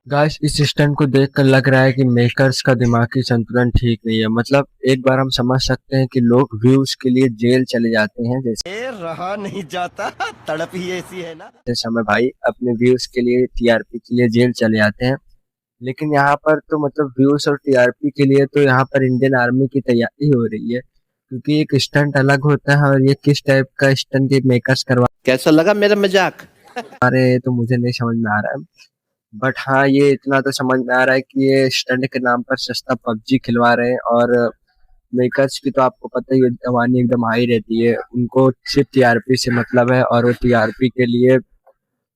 Guys इस stunt को देखकर लग रहा है कि मेकर्स का दिमागी संतुलन ठीक नहीं है। मतलब एक बार हम समझ सकते हैं कि लोग व्यूज के लिए जेल चले जाते हैं, जैसे रहा नहीं जाता, तड़प ही ऐसी है ना। समय भाई अपने व्यूज के लिए टीआरपी के लिए जेल चले जाते हैं। लेकिन यहाँ पर तो मतलब व्यूज और टीआरपी के लिए तो यहाँ पर इंडियन आर्मी की तैयारी हो रही है, क्योंकि एक स्टंट अलग होता है और ये किस टाइप का स्टंट ये मेकर्स करवा कैसा लगा मेरा मजाक? रहे हैं तो मुझे नहीं समझ में आ रहा है। बट हाँ ये इतना तो समझ में आ रहा है कि ये स्टंट के नाम पर सस्ता पबजी खिलवा रहे हैं। और मेकर्स की तो आपको पता ही है कमानी एकदम हाई रहती है, उनको सिर्फ टीआरपी से मतलब है और वो टीआरपी के लिए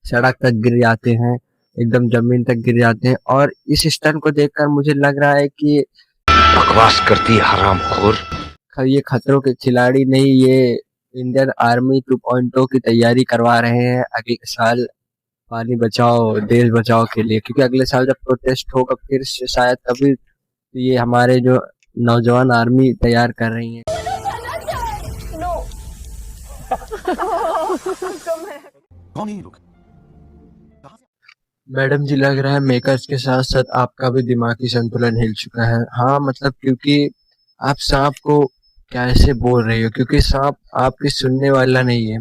सड़क तक गिर जाते हैं, एकदम जमीन तक गिर जाते हैं। और इस स्टंट को देखकर मुझे लग रहा है कि बकवास करती हरामखोर। ये खतरों के खिलाड़ी नहीं, ये इंडियन आर्मी 2.0 की तैयारी करवा रहे हैं अगले साल पानी बचाओ देश बचाओ के लिए। क्योंकि अगले साल जब प्रोटेस्ट होगा फिर से शायद तभी ये हमारे जो नौजवान आर्मी तैयार कर रही है। मैडम जी लग रहा है मेकर्स के साथ साथ आपका भी दिमागी संतुलन हिल चुका है। हाँ मतलब क्योंकि आप सांप को कैसे बोल रही हो, क्योंकि सांप आपकी सुनने वाला नहीं है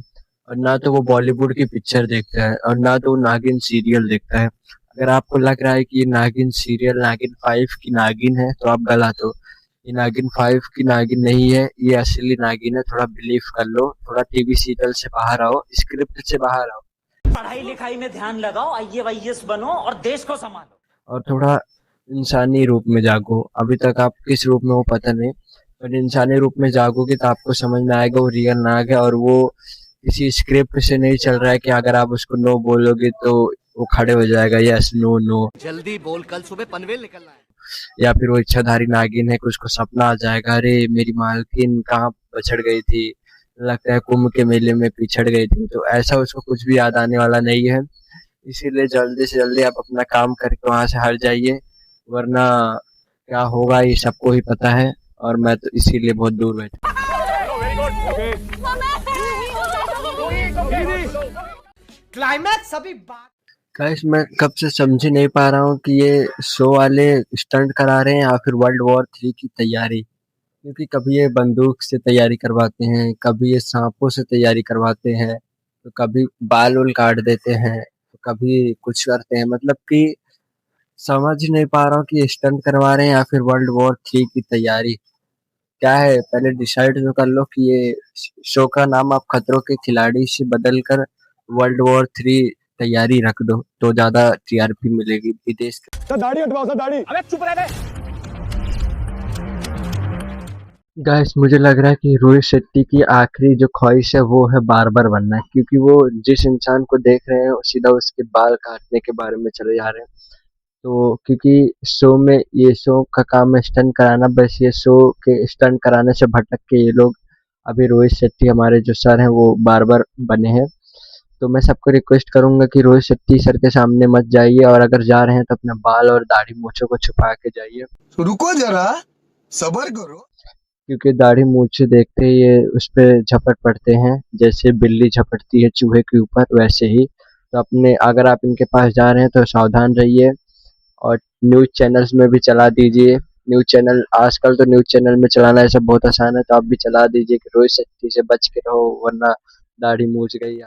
और ना तो वो बॉलीवुड की पिक्चर देखता है और ना तो वो नागिन सीरियल देखता है। अगर आपको लग रहा है कि ये नागिन सीरियल नागिन 5 की नागिन है तो आप गलत हो। ये नागिन 5 की नागिन नहीं है, ये असली नागिन है। थोड़ा बिलीव कर लो, थोड़ा टीवी सीरियल से बाहर आओ, स्क्रिप्ट से बाहर आओ, पढ़ाई लिखाई में ध्यान लगाओ, आईएएस बनो और देश को संभालो और थोड़ा इंसानी रूप में जागो। अभी तक आप किस रूप में हो पता नहीं, पर इंसानी रूप में जागोगे तो आपको समझ में आएगा वो रियल नाग है और वो किसी स्क्रिप्ट से नहीं चल रहा है कि अगर आप उसको नो बोलोगे तो वो खड़े हो जाएगा, यस नो नो। जल्दी बोल, कल सुबह पनवेल निकलना है। या फिर वो इच्छाधारी नागिन है कि उसको सपना आ जाएगा, अरे मेरी मालकिन कहाँ बछड़ गई थी, लगता है कुंभ के मेले में पिछड़ गई थी। तो ऐसा उसको कुछ भी याद आने वाला नहीं है। इसीलिए जल्दी से जल्दी आप अपना काम करके वहां से हट जाइए, वरना क्या होगा ये सबको ही पता है और मैं तो इसीलिए बहुत दूर बैठा। क्लाइमैक्स अभी बात। गाइस मैं कब से समझ ही नहीं पा रहा हूँ कि ये शो वाले स्टंट करा रहे हैं या फिर वर्ल्ड वॉर 3 की तैयारी। क्योंकि कभी ये बंदूक से तैयारी करवाते हैं, कभी ये सांपों से तैयारी करवाते हैं, तो कभी बाल उल काट देते हैं, तो कभी कुछ करते हैं। मतलब कि समझ ही नहीं पा रहा हूँ कि ये स्टंट करवा रहे हैं या फिर वर्ल्ड वॉर 3 की तैयारी। क्या है पहले डिसाइड तो कर लो कि ये शो का नाम आप खतरों के खिलाड़ी से बदल कर वर्ल्ड वॉर 3 तैयारी रख दो तो ज्यादा टीआरपी मिलेगी विदेश के। दाढ़ी हटवाओ सर, दाढ़ी। अबे चुप रह बे। गाइस मुझे लग रहा है कि रोहित शेट्टी की आखिरी जो ख्वाहिश है वो है बार्बर बनना है, क्योंकि वो जिस इंसान को देख रहे हैं वो सीधा उसके बाल काटने के बारे में चले जा रहे हैं। तो क्योंकि शो में ये शो का काम है स्टंट कराना, बस ये शो के स्टंट कराने से भटक के ये लोग अभी रोहित शेट्टी हमारे जो सर हैं वो बार्बर बने हैं। तो मैं सबको रिक्वेस्ट करूंगा कि रोहित शेट्टी सर के सामने मत जाइए और अगर जा रहे हैं तो अपना बाल और दाढ़ी मूंछों को छुपा के जाइए, रुको जरा, सबर करो। क्योंकि दाढ़ी मूंछें देखते ही ये उस पे झपट पड़ते हैं, जैसे बिल्ली झपटती है चूहे के ऊपर वैसे ही। तो अपने अगर आप इनके पास जा रहे हैं तो सावधान रहिए और न्यूज़ चैनल्स में भी चला दीजिए। न्यूज़ चैनल आजकल तो न्यूज़ चैनल में चलाना ऐसा बहुत आसान है, तो आप भी चला दीजिए कि रोहित शेट्टी से बच के रहो वरना दाढ़ी मूंछ गई।